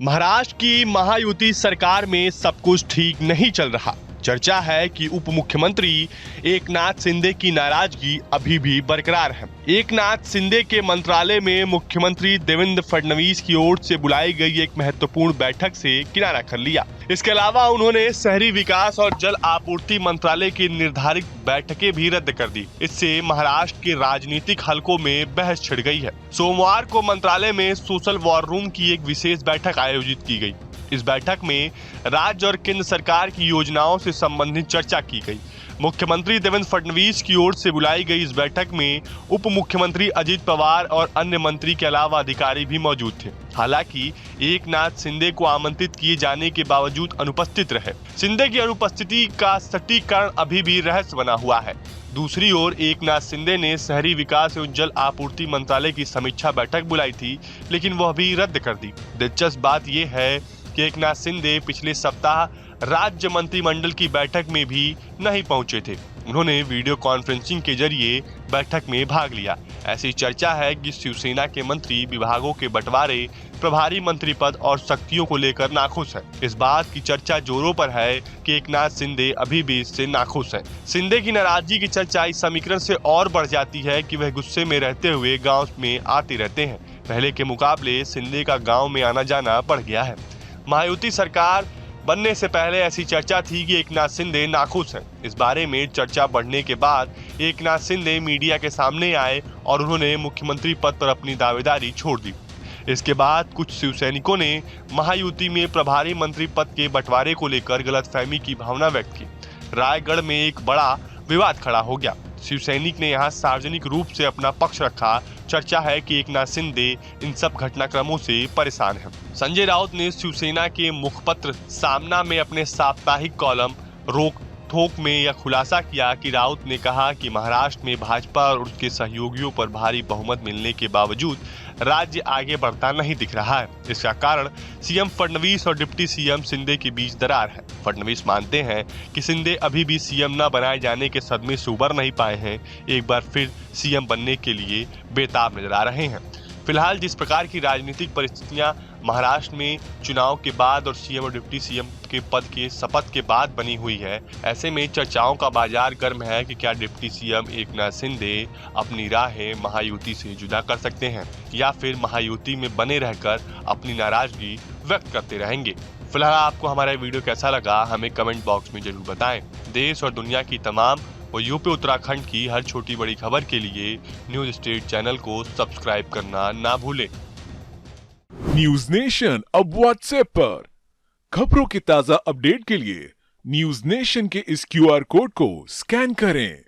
महाराष्ट्र की महायुति सरकार में सब कुछ ठीक नहीं चल रहा। चर्चा है कि उप मुख्यमंत्री एकनाथ शिंदे की नाराजगी अभी भी बरकरार है। एकनाथ शिंदे के मंत्रालय में मुख्यमंत्री देवेंद्र फडणवीस की ओर से बुलाई गई एक महत्वपूर्ण बैठक से किनारा कर लिया। इसके अलावा उन्होंने शहरी विकास और जल आपूर्ति मंत्रालय की निर्धारित बैठकें भी रद्द कर दी। इससे महाराष्ट्र के राजनीतिक हलकों में बहस छिड़ गई है। सोमवार को मंत्रालय में सोशल वॉर रूम की एक विशेष बैठक आयोजित की गई। इस बैठक में राज्य और केंद्र सरकार की योजनाओं से संबंधित चर्चा की गई। मुख्यमंत्री देवेंद्र फडणवीस की ओर से बुलाई गई इस बैठक में उप मुख्यमंत्री अजित पवार और अन्य मंत्री के अलावा अधिकारी भी मौजूद थे। हालांकि एकनाथ शिंदे को आमंत्रित किए जाने के बावजूद अनुपस्थित रहे। शिंदे की अनुपस्थिति का सटीक कारण अभी भी रहस्य बना हुआ है। दूसरी ओर एकनाथ शिंदे ने शहरी विकास एवं जल आपूर्ति मंत्रालय की समीक्षा बैठक बुलाई थी, लेकिन वह भी रद्द कर दी। दिलचस्प बात यह है कि एकनाथ शिंदे पिछले सप्ताह राज्य मंत्रिमंडल की बैठक में भी नहीं पहुंचे थे। उन्होंने वीडियो कॉन्फ्रेंसिंग के जरिए बैठक में भाग लिया। ऐसी चर्चा है कि शिवसेना के मंत्री विभागों के बंटवारे, प्रभारी मंत्री पद और शक्तियों को लेकर नाखुश है। इस बात की चर्चा जोरों पर है कि एकनाथ शिंदे अभी भी इससे नाखुश हैं। शिंदे की नाराजगी की चर्चा इस समीकरण से और बढ़ जाती है कि वह गुस्से में रहते हुए गाँव में आते रहते हैं। पहले के मुकाबले शिंदे का गाँव में आना जाना बढ़ गया है। महायुति सरकार बनने से पहले ऐसी चर्चा थी कि एकनाथ शिंदे नाखुश हैं। इस बारे में चर्चा बढ़ने के बाद एकनाथ शिंदे मीडिया के सामने आए और उन्होंने मुख्यमंत्री पद पर अपनी दावेदारी छोड़ दी। इसके बाद कुछ शिवसैनिकों ने महायुति में प्रभारी मंत्री पद के बंटवारे को लेकर गलतफहमी की भावना व्यक्त की। रायगढ़ में एक बड़ा विवाद खड़ा हो गया। शिवसैनिक ने यहां सार्वजनिक रूप से अपना पक्ष रखा। चर्चा है कि एकनाथ शिंदे इन सब घटनाक्रमों से परेशान हैं। संजय राउत ने शिवसेना के मुखपत्र सामना में अपने साप्ताहिक कॉलम रोक ठोक में यह खुलासा किया कि राउत ने कहा कि महाराष्ट्र में भाजपा और उसके सहयोगियों पर भारी बहुमत मिलने के बावजूद राज्य आगे बढ़ता नहीं दिख रहा है। इसका कारण सीएम फडणवीस और डिप्टी सीएम शिंदे के बीच दरार है। फडणवीस मानते हैं कि शिंदे अभी भी सीएम न बनाए जाने के सदमे से उबर नहीं पाए हैं। एक बार फिर सीएम बनने के लिए बेताब नजर आ रहे हैं। फिलहाल जिस प्रकार की राजनीतिक परिस्थितियां महाराष्ट्र में चुनाव के बाद और सीएम और डिप्टी सीएम के पद के शपथ के बाद बनी हुई है, ऐसे में चर्चाओं का बाजार गर्म है कि क्या डिप्टी सीएम एकनाथ शिंदे अपनी राहें महायुति से जुदा कर सकते हैं या फिर महायुति में बने रहकर अपनी नाराजगी व्यक्त करते रहेंगे। फिलहाल आपको हमारा वीडियो कैसा लगा हमें कमेंट बॉक्स में जरूर बताएं। देश और दुनिया की तमाम और यूपी उत्तराखंड की हर छोटी बड़ी खबर के लिए न्यूज स्टेट चैनल को सब्सक्राइब करना ना भूलें। न्यूज नेशन अब व्हाट्सएप पर खबरों के ताजा अपडेट के लिए न्यूज नेशन के इस क्यूआर कोड को स्कैन करें।